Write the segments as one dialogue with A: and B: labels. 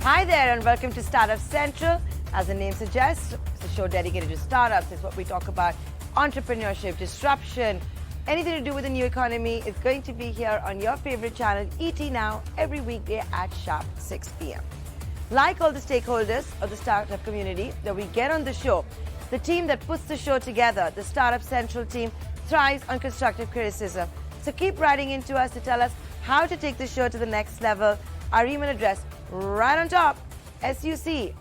A: Hi there and welcome to Startup Central. As the name suggests, it's a show dedicated to startups. It's what we talk about: entrepreneurship, disruption, anything to do with the new economy. It's going to be here on your favorite channel, ET Now, every weekday at sharp 6 p.m. Like all the stakeholders of the startup community that we get on the show, the team that puts the show together, the Startup Central team, thrives on constructive criticism. So keep writing into us to tell us how to take the show to the next level. Our email address right on top, suc@etnow.tv.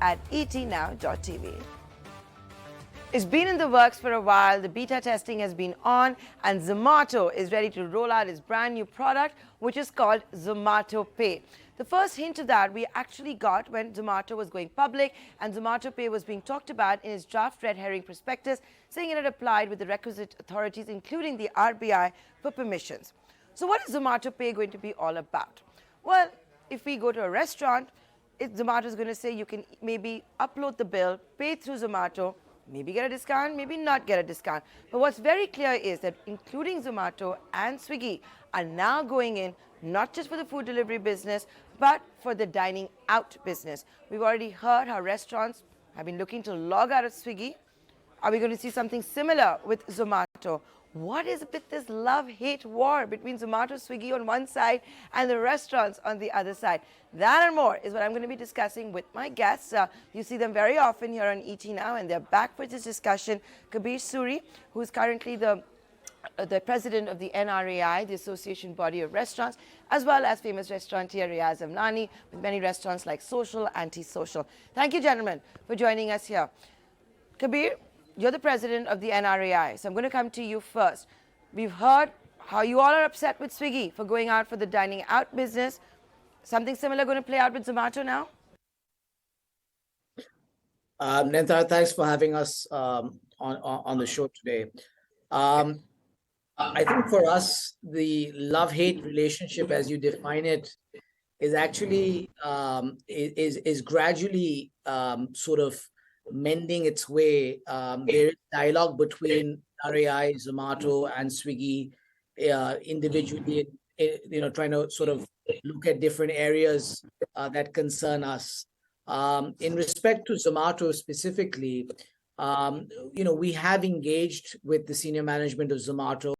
A: It's been in the works for a while. The beta testing has been on, and Zomato is ready to roll out its brand new product, which is called Zomato Pay. The first hint of that we actually got when Zomato was going public, and Zomato Pay was being talked about in its draft red herring prospectus, saying it had applied with the requisite authorities, including the RBI, for permissions. So what is Zomato Pay going to be all about? Well, if we go to a restaurant, Zomato is going to say you can maybe upload the bill, pay through Zomato, maybe get a discount, maybe not get a discount. But what's very clear is that including Zomato and Swiggy are now going in not just for the food delivery business, but for the dining out business. We've already heard how restaurants have been looking to log out of Swiggy. Are we going to see something similar with Zomato? What is with this love-hate war between Zomato, Swiggy on one side and the restaurants on the other side? That and more is what I'm going to be discussing with my guests. You see them very often here on ET Now, and they're back for this discussion. Kabir Suri, who is currently the president of the NRAI, the association body of restaurants, as well as famous restaurateur Riaz Amlani, with many restaurants like Social, Anti-Social. Thank you, gentlemen, for joining us here. Kabir, you're the president of the NRAI, so I'm going to come to you first. We've heard how you all are upset with Swiggy for going out for the dining out business. Something similar going to play out with Zomato now?
B: Nentar, thanks for having us on the show today. I think for us, the love-hate relationship, as you define it, is actually is gradually sort of mending its way. There is dialogue between NRAI, Zomato, and Swiggy individually, trying to sort of look at different areas that concern us. In respect to Zomato specifically, we have engaged with the senior management of Zomato,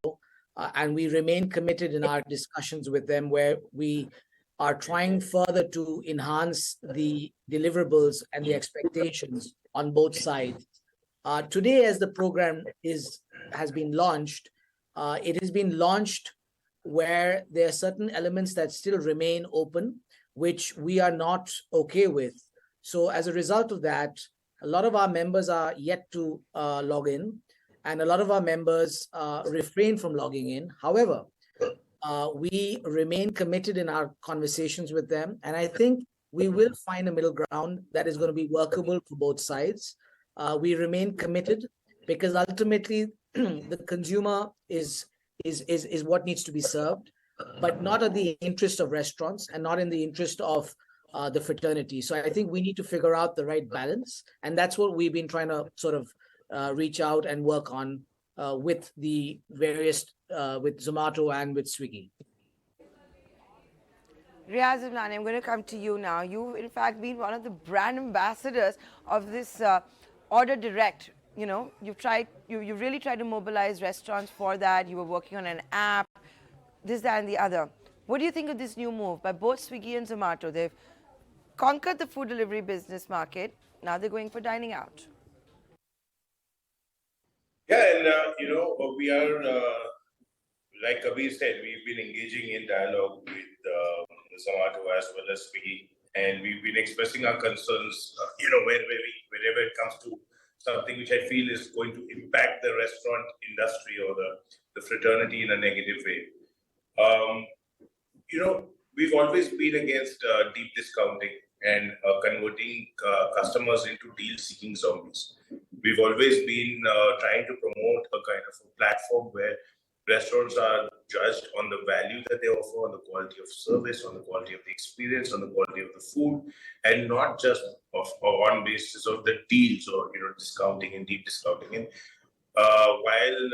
B: and we remain committed in our discussions with them, where we are trying further to enhance the deliverables and the expectations on both sides. Today, as the program has been launched, it has been launched where there are certain elements that still remain open, which we are not okay with. So as a result of that, a lot of our members are yet to log in, and a lot of our members refrain from logging in. However, we remain committed in our conversations with them, and I think we will find a middle ground that is going to be workable for both sides. We remain committed because ultimately the consumer is what needs to be served, but not at the interest of restaurants and not in the interest of the fraternity. So I think we need to figure out the right balance, and that's what we've been trying to sort of reach out and work on with the various, with Zomato and with Swiggy.
A: Riaz Amlani, I'm going to come to you now. You've, in fact, been one of the brand ambassadors of this Order Direct. You really tried to mobilize restaurants for that. You were working on an app, this, that, and the other. What do you think of this new move by both Swiggy and Zomato? They've conquered the food delivery business market. Now they're going for dining out.
C: Yeah, and we are, like Kabir said, we've been engaging in dialogue with Zomato as well as Swiggy, and we've been expressing our concerns, whenever it comes to something which I feel is going to impact the restaurant industry or the fraternity in a negative way. We've always been against deep discounting and converting customers into deal-seeking zombies. We've always been trying to promote a kind of a platform where restaurants are judged on the value that they offer, on the quality of service, on the quality of the experience, on the quality of the food, and not just on basis of the deals or discounting and deep discounting. And while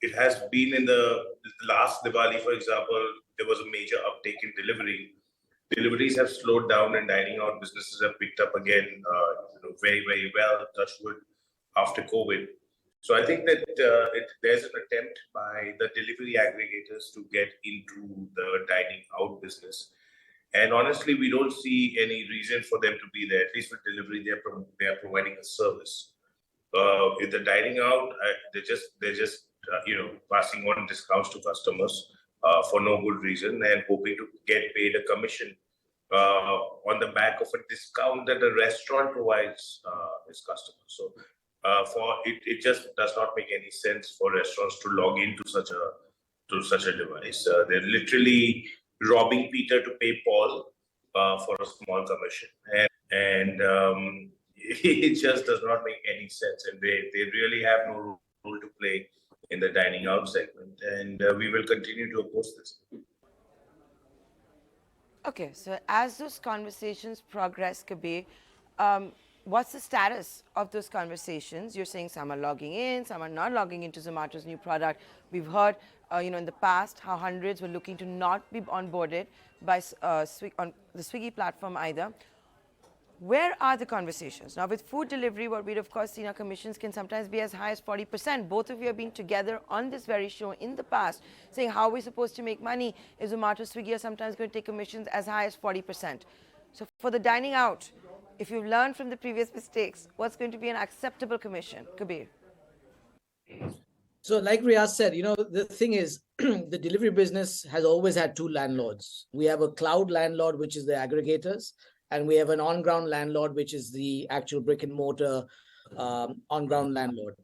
C: it has been in the last Diwali, for example, there was a major uptake in delivery. deliveries have slowed down and dining out businesses have picked up again, very, very well, touch wood, after COVID. So I think that there's an attempt by the delivery aggregators to get into the dining out business. And honestly, we don't see any reason for them to be there. At least with delivery, they are providing a service. If they're dining out, they're just passing on discounts to customers for no good reason and hoping to get paid a commission on the back of a discount that the restaurant provides its customers. So it just does not make any sense for restaurants to log into such a device. They're literally robbing Peter to pay Paul for a small commission, and it just does not make any sense. And they really have no role to play in the dining out segment, and we will continue to oppose this.
A: Okay, so as those conversations progress, Kabir, what's the status of those conversations? You're saying some are logging in, some are not logging into Zomato's new product. We've heard, in the past, how hundreds were looking to not be onboarded by on the Swiggy platform either. Where are the conversations? Now, with food delivery, what we've of course seen, our commissions can sometimes be as high as 40%. Both of you have been together on this very show in the past, saying how we're supposed to make money if Zomato, Swiggy are sometimes going to take commissions as high as 40%. So for the dining out, if you've learned from the previous mistakes, what's going to be an acceptable commission? Kabir.
B: So like Riaz said, the thing is, the delivery business has always had two landlords. We have a cloud landlord, which is the aggregators, and we have an on-ground landlord, which is the actual brick and mortar on-ground landlord.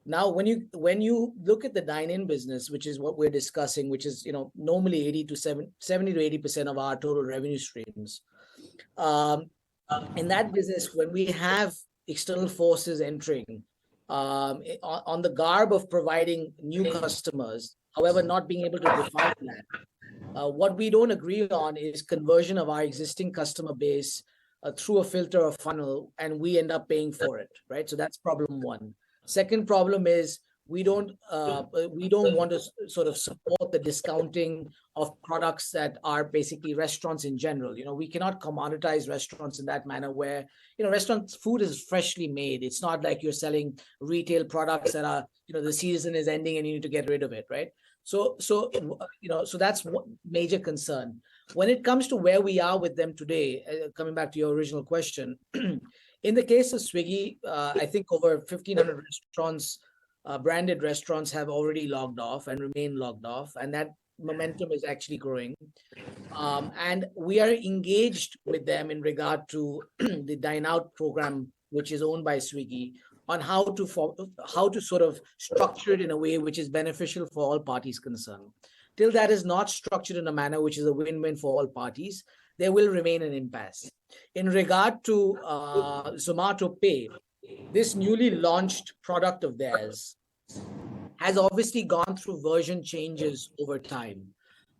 B: Now, when you look at the dine-in business, which is what we're discussing, which is normally 70 to 80% of our total revenue streams, in that business, when we have external forces entering on the garb of providing new customers, however, not being able to define that. What we don't agree on is conversion of our existing customer base through a filter or funnel, and we end up paying for it, right? So that's problem one. Second problem is we don't want to sort of support the discounting of products that are basically restaurants in general. We cannot commoditize restaurants in that manner where, restaurants food is freshly made. It's not like you're selling retail products that are, the season is ending and you need to get rid of it, right? So that's one major concern. When it comes to where we are with them today, coming back to your original question, in the case of Swiggy, I think over 1,500 restaurants, branded restaurants have already logged off and remain logged off, and that momentum is actually growing. And we are engaged with them in regard to the Dine Out program, which is owned by Swiggy, on how to sort of structure it in a way which is beneficial for all parties concerned. Till that is not structured in a manner which is a win-win for all parties, there will remain an impasse. In regard to Zomato Pay, this newly launched product of theirs has obviously gone through version changes over time.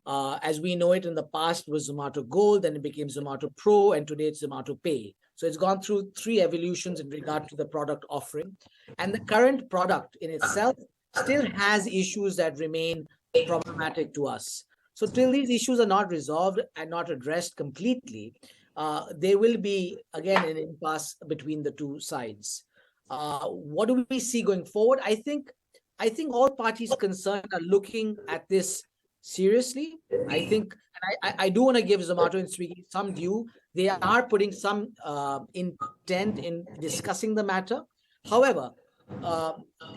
B: As we know it in the past was Zomato Gold, then it became Zomato Pro, and today it's Zomato Pay. So it's gone through 3 evolutions in regard to the product offering. And the current product in itself still has issues that remain problematic to us. So till these issues are not resolved and not addressed completely, there will be, again, an impasse between the two sides. What do we see going forward? I think all parties concerned are looking at this seriously. I think, and I do want to give Zomato and Swiggy some due. They are putting some intent in discussing the matter. However,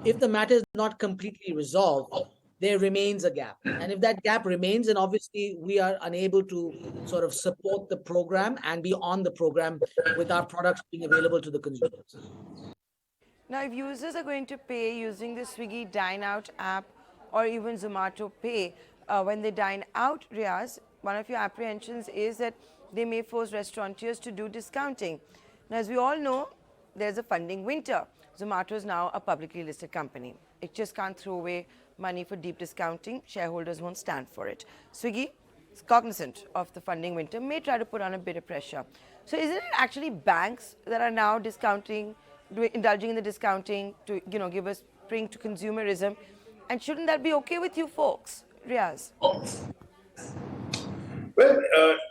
B: if the matter is not completely resolved, there remains a gap. And if that gap remains, then obviously we are unable to sort of support the program and be on the program with our products being available to the consumers.
A: Now, if users are going to pay using the Swiggy Dine Out app or even Zomato Pay, when they dine out, Riaz, one of your apprehensions is that they may force restaurateurs to do discounting. Now, as we all know, there's a funding winter. Zomato is now a publicly listed company. It just can't throw away money for deep discounting. Shareholders won't stand for it. Swiggy is cognizant of the funding winter, may try to put on a bit of pressure. So isn't it actually banks that are now discounting, indulging in the discounting to, give a spring to consumerism? And shouldn't that be okay with you folks, Riaz?
C: Well,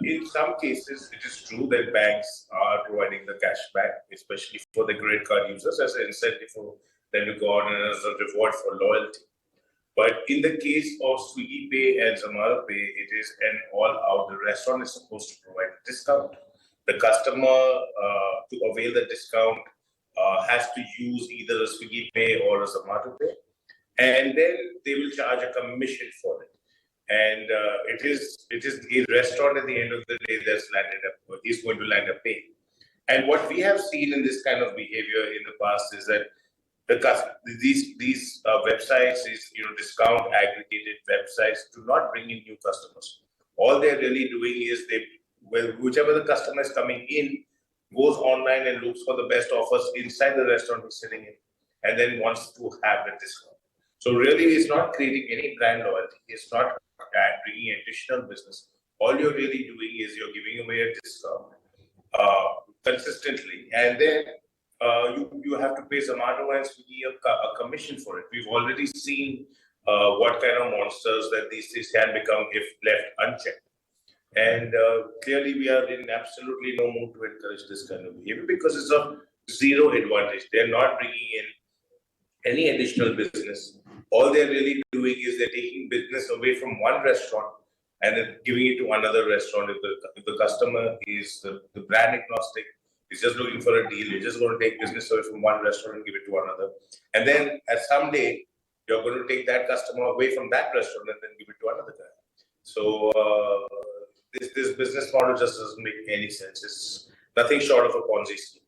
C: in some cases, it is true that banks are providing the cashback, especially for the credit card users, as an incentive for them to go on and as a reward for loyalty. But in the case of Swiggy Pay and Zomato Pay, it is an all-out. The restaurant is supposed to provide a discount. The customer, to avail the discount, has to use either a Swiggy Pay or a Zomato Pay, and then they will charge a commission for it. And it is a restaurant at the end of the day that's landed up is going to land up paying. And what we have seen in this kind of behavior in the past is that these websites, these discount aggregated websites, do not bring in new customers. All they're really doing is whichever the customer is coming in goes online and looks for the best offers inside the restaurant he's sitting in, and then wants to have the discount. So really, it's not creating any brand loyalty. It's not bringing additional business. All you're really doing is you're giving away a discount consistently, and then you have to pay Zomato and Swiggy a commission for it. We've already seen what kind of monsters that these things can become if left unchecked. And clearly, we are in absolutely no mood to encourage this kind of behavior because it's of zero advantage. They're not bringing in any additional business. All they're really doing is they're taking business away from one restaurant and then giving it to another restaurant. If the customer is the brand agnostic, is just looking for a deal, you're just going to take business away from one restaurant and give it to another. And then at some day, you're going to take that customer away from that restaurant and then give it to another guy. So this business model just doesn't make any sense. It's nothing short of a Ponzi scheme.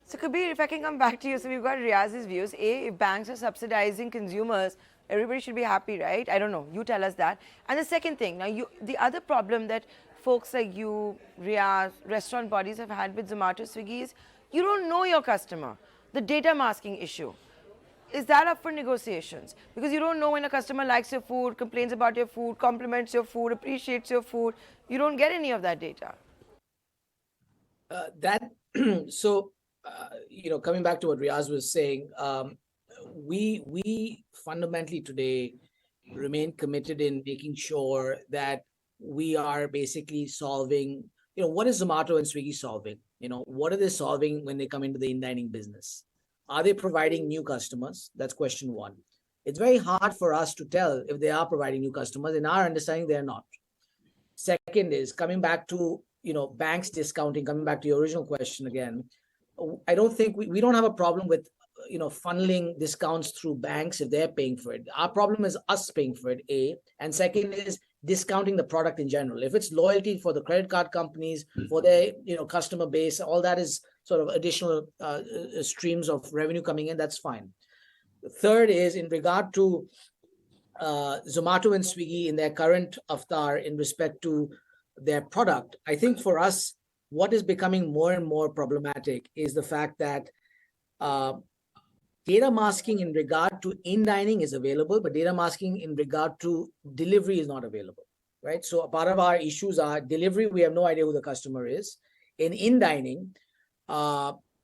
A: So Kabir, if I can come back to you, so we've got Riaz's views. A, if banks are subsidizing consumers, everybody should be happy, right? I don't know. You tell us that. And the second thing, now the other problem that folks like you, Riaz, restaurant bodies have had with Zomato, Swiggy is you don't know your customer. The data masking issue. Is that up for negotiations? Because you don't know when a customer likes your food, complains about your food, compliments your food, appreciates your food. You don't get any of that data.
B: Coming back to what Riaz was saying, we fundamentally today remain committed in making sure that we are basically solving, what is Zomato and Swiggy solving? What are they solving when they come into the in-dining business? Are they providing new customers? That's question one. It's very hard for us to tell if they are providing new customers. In our understanding, they're not. Second is coming back to, banks discounting, coming back to your original question again. I don't think we don't have a problem with, funneling discounts through banks if they're paying for it. Our problem is us paying for it, A. And second is discounting the product in general. If it's loyalty for the credit card companies, for their, customer base, all that is sort of additional streams of revenue coming in, that's fine. The third is in regard to Zomato and Swiggy in their current avatar in respect to their product. I think for us, what is becoming more and more problematic is the fact that data masking in regard to in-dining is available, but data masking in regard to delivery is not available, right? So a part of our issues are delivery, we have no idea who the customer is. In-dining,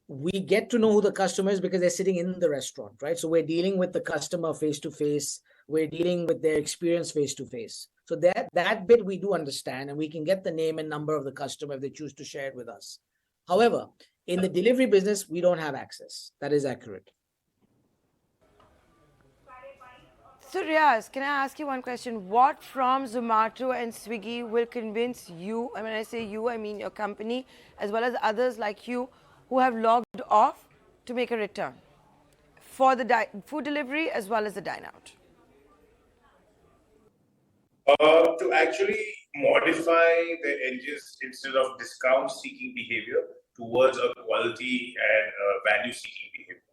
B: we get to know who the customer is because they're sitting in the restaurant, right? So we're dealing with the customer face-to-face. We're dealing with their experience face-to-face. So that bit we do understand, and we can get the name and number of the customer if they choose to share it with us. However, in the delivery business, we don't have access. That is accurate.
A: So Riaz, can I ask you one question? What from Zomato and Swiggy will convince you, and when I say you, I mean your company, as well as others like you who have logged off to make a return for the food delivery as well as the dine-out?
C: To actually modify the engines instead of discount-seeking behavior towards a quality and value-seeking behavior.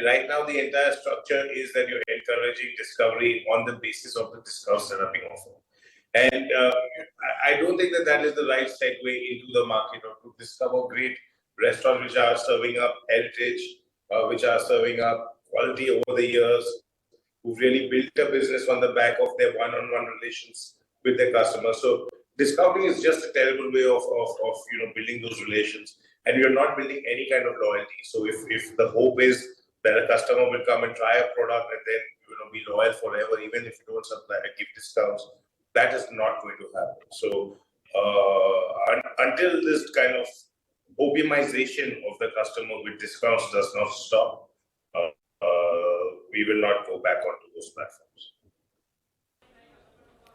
C: Right now, the entire structure is that you're encouraging discovery on the basis of the discounts that are being offered. And I don't think that is the right segue into the market or to discover great restaurants which are serving up heritage, which are serving up quality over the years, who've really built a business on the back of their one-on-one relations with their customers. So discounting is just a terrible way of building those relations, and you're not building any kind of loyalty. So if the hope is that a customer will come and try a product and then be loyal forever, even if you don't supply give discounts, That is not going to happen. So until this kind of opiumization of the customer with discounts does not stop, we will not go back onto those platforms.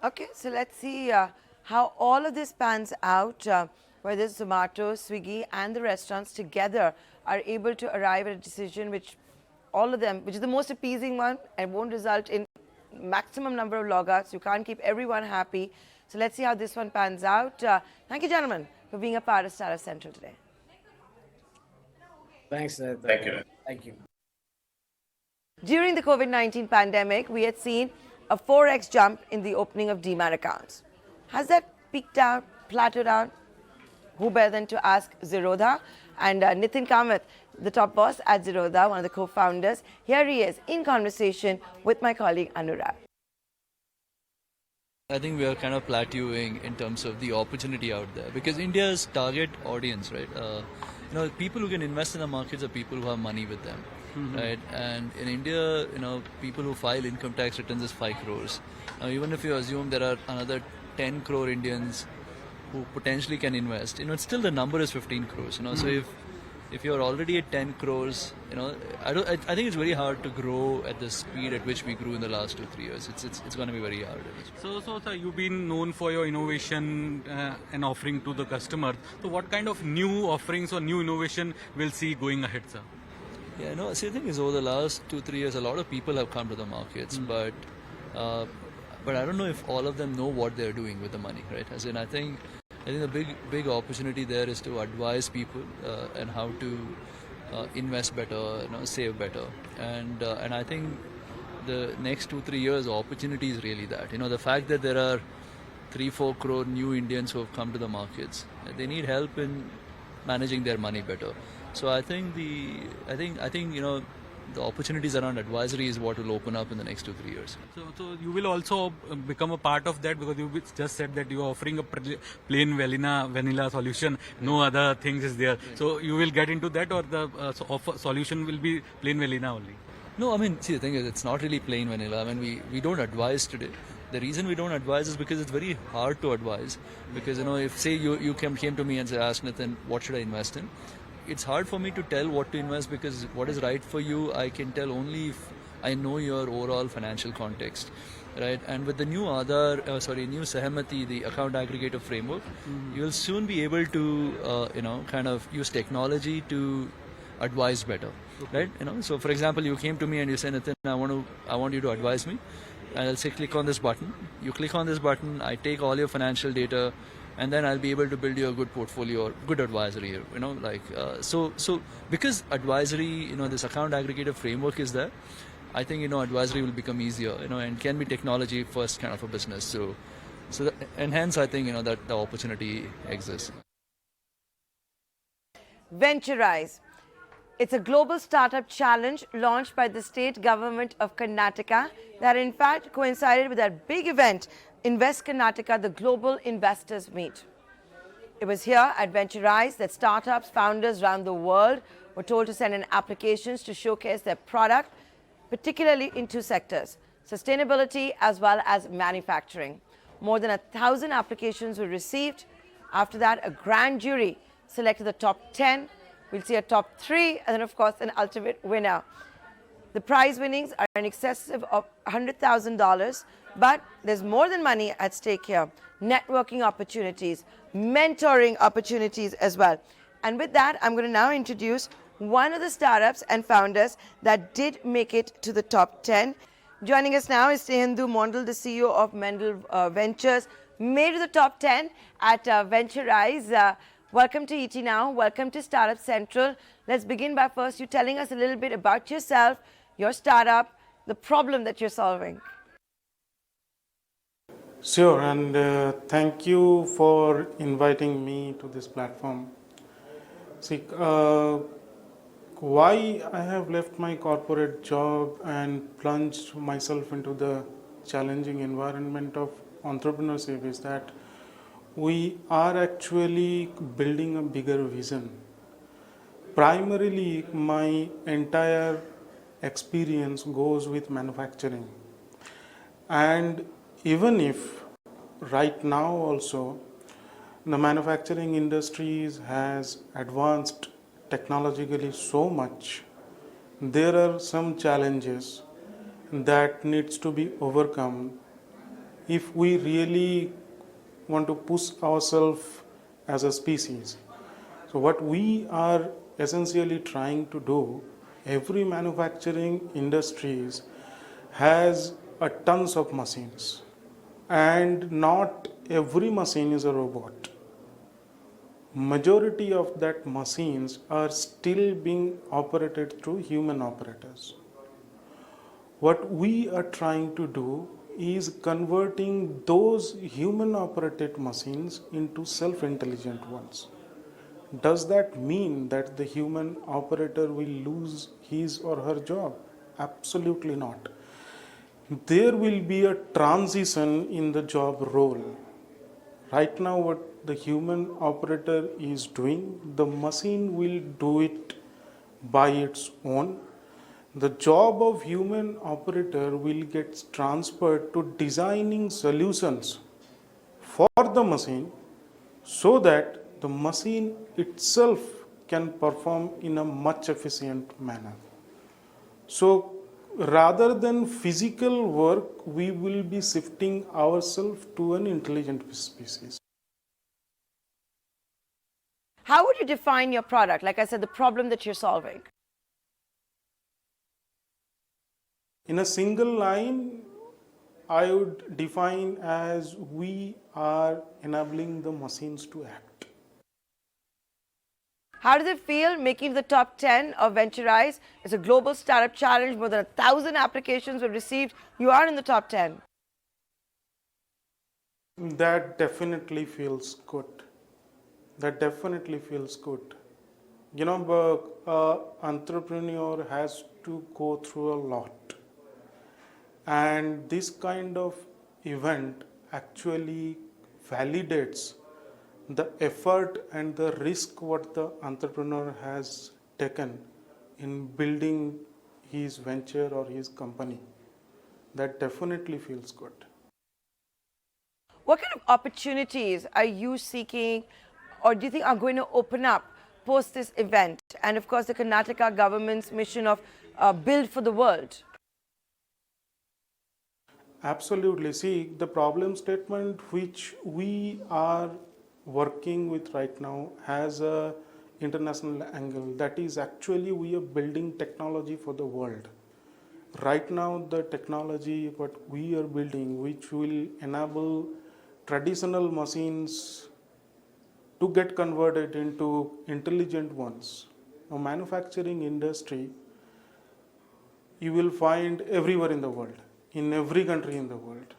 A: Okay, so let's see how all of this pans out, whether Zomato, Swiggy, and the restaurants together are able to arrive at a decision which all of them, which is the most appeasing one and won't result in maximum number of logouts. You can't keep everyone happy. So let's see how this one pans out. Thank you, gentlemen, for being a part of Startup Central today.
B: Thanks, Ned.
C: Thank you.
B: Thank you.
A: During the COVID-19 pandemic, we had seen a 4x jump in the opening of Demat accounts. Has that peaked out, plateaued out? Who better than to ask Zerodha and Nitin Kamath, the top boss at Zerodha, one of the co-founders. Here he is in conversation with my colleague Anurag.
D: I think we are kind of plateauing in terms of the opportunity out there because India's target audience, right? People who can invest in the markets are people who have money with them, right? And in India, people who file income tax returns is 5 crores. Now, even if you assume there are another 10 crore Indians who potentially can invest, it's still the number is 15 crores. So if you're already at 10 crores, I think it's very hard to grow at the speed at which we grew in the last 2-3 years. It's going to be very hard.
E: So sir, you've been known for your innovation and offering to the customer. So what kind of new offerings or new innovation we'll see going ahead, sir?
D: Yeah, see, the thing is, over the last 2-3 years, a lot of people have come to the markets, but I don't know if all of them know what they're doing with the money, right? As in, I think the big opportunity there is to advise people and how to invest better, save better, and I think the next 2-3 years opportunity is really that. The fact that there are 3-4 crore new Indians who have come to the markets, they need help in managing their money better. So I think the opportunities around advisory is what will open up in the next 2-3 years.
E: So you will also become a part of that because you just said that you are offering a plain vanilla solution. No other things is there. So you will get into that, or the solution will be plain vanilla only?
D: No, see, the thing is, it's not really plain vanilla. We don't advise today. The reason we don't advise is because it's very hard to advise. Because, if say you came to me and asked Nathan, what should I invest in? It's hard for me to tell what to invest because what is right for you, I can tell only if I know your overall financial context, right? And with the new new Sahmati, the account aggregator framework, you'll soon be able to, kind of use technology to advise better, right? So for example, you came to me and you said, Nathan, I want you to advise me, and I'll say click on this button. You click on this button, I take all your financial data, and then I'll be able to build you a good portfolio or good advisory here, so because advisory, this account aggregator framework is there, I think, advisory will become easier, and can be technology first kind of a business. So and hence I think, that the opportunity exists.
A: Venturize. It's a global startup challenge launched by the state government of Karnataka that in fact coincided with that big event, Invest Karnataka, the Global Investors Meet. It was here at Venturize that startups, founders around the world were told to send in applications to showcase their product, particularly in 2 sectors, sustainability as well as manufacturing. More than 1,000 applications were received. After that, a grand jury selected the top 10. We'll see a top 3 and then, of course, an ultimate winner. The prize winnings are in excess of $100,000, but there's more than money at stake here. Networking opportunities, mentoring opportunities as well. And with that, I'm going to now introduce one of the startups and founders that did make it to the top 10. Joining us now is Snehendu Mondal, the CEO of Mendel Ventures, made to the top 10 at Venturize. Welcome to ET Now. Welcome to Startup Central. Let's begin by first you telling us a little bit about yourself, your startup, the problem that you're solving.
F: Sure, and thank you for inviting me to this platform. See, why I have left my corporate job and plunged myself into the challenging environment of entrepreneurship is that we are actually building a bigger vision. Primarily, my entire experience goes with manufacturing. And even if right now also, the manufacturing industries has advanced technologically so much. There are some challenges that needs to be overcome if we really want to push ourselves as a species. So what we are essentially trying to do, every manufacturing industries has a tons of machines, and not every machine is a robot. Majority of that machines are still being operated through human operators. What we are trying to do is converting those human operated machines into self-intelligent ones. Does that mean that the human operator will lose his or her job? Absolutely not. There will be a transition in the job role. Right now, what the human operator is doing, the machine will do it by its own. The job of human operator will get transferred to designing solutions for the machine so that the machine itself can perform in a much efficient manner. So rather than physical work, we will be shifting ourselves to an intelligent species.
A: How would you define your product? Like I said, the problem that you're solving.
F: In a single line, I would define as we are enabling the machines to act.
A: How does it feel making the top 10 of Venturize? It's a global startup challenge. More than 1,000 applications were received. You are in the top 10.
F: That definitely feels good. That definitely feels good. You know, entrepreneur has to go through a lot. And this kind of event actually validates the effort and the risk what the entrepreneur has taken in building his venture or his company. That definitely feels good.
A: What kind of opportunities are you seeking or do you think are going to open up post this event? And of course, the Karnataka government's mission of Build for the World.
F: Absolutely. See, the problem statement which we are working with right now has a international angle. That is actually we are building technology for the world. Right now, the technology what we are building, which will enable traditional machines to get converted into intelligent ones. Now, manufacturing industry you will find everywhere in the world, in every country in the world.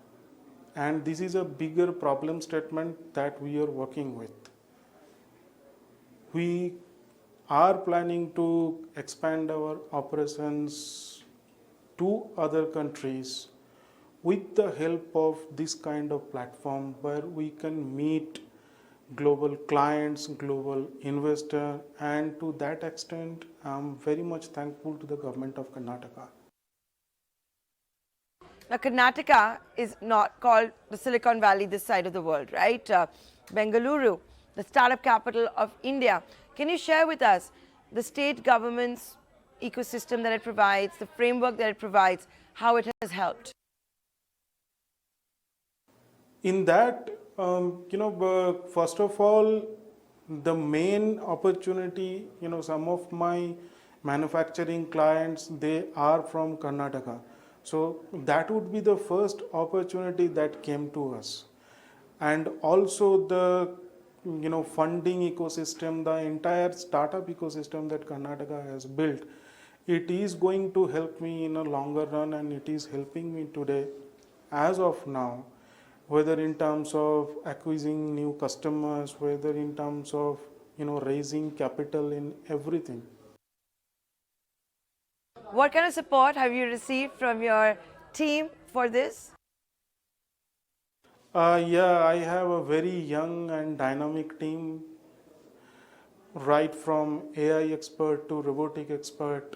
F: And this is a bigger problem statement that we are working with. We are planning to expand our operations to other countries with the help of this kind of platform where we can meet global clients, global investor, and to that extent, I'm very much thankful to the government of Karnataka.
A: Now, Karnataka is not called the Silicon Valley this side of the world, right? Bengaluru, the startup capital of India. Can you share with us the state government's ecosystem that it provides, the framework that it provides, how it has helped?
F: In that, first of all, the main opportunity, some of my manufacturing clients, they are from Karnataka. So that would be the first opportunity that came to us. And also the, funding ecosystem, the entire startup ecosystem that Karnataka has built, it is going to help me in a longer run, and it is helping me today as of now, whether in terms of acquiring new customers, whether in terms of raising capital in everything.
A: What kind of support have you received from your team for this?
F: Yeah, I have a very young and dynamic team, right from AI expert to robotic expert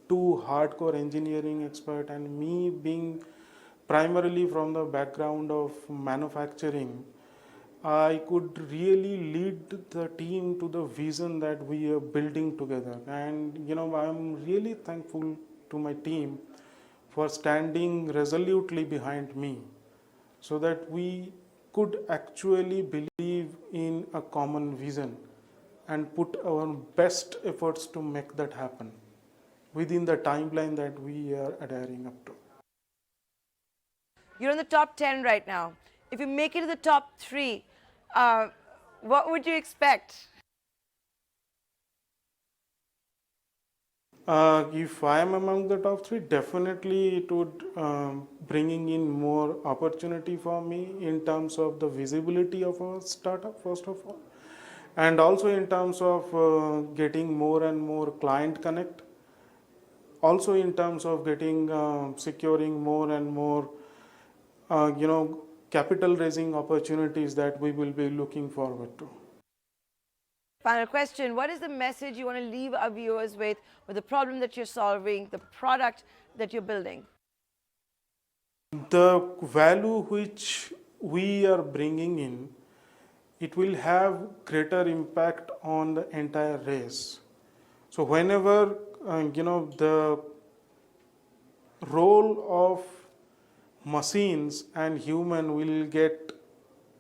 F: to hardcore engineering expert, and me being primarily from the background of manufacturing, I could really lead the team to the vision that we are building together. And I'm really thankful to my team for standing resolutely behind me so that we could actually believe in a common vision and put our best efforts to make that happen within the timeline that we are adhering up to.
A: You're in the top 10 right now. If you make it to the top 3, what would you expect?
F: If I am among the top 3, definitely it would bringing in more opportunity for me in terms of the visibility of our startup, first of all, and also in terms of getting more and more client connect. Also in terms of getting securing more and more, capital raising opportunities that we will be looking forward to.
A: Final question. What is the message you want to leave our viewers with the problem that you're solving, the product that you're building?
F: The value which we are bringing in, it will have greater impact on the entire race. So whenever the role of machines and human will get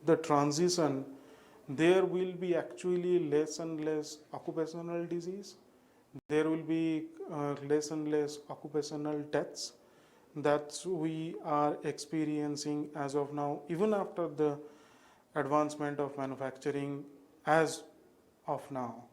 F: the transition, there will be actually less and less occupational disease. There will be less and less occupational deaths that we are experiencing as of now, even after the advancement of manufacturing as of now.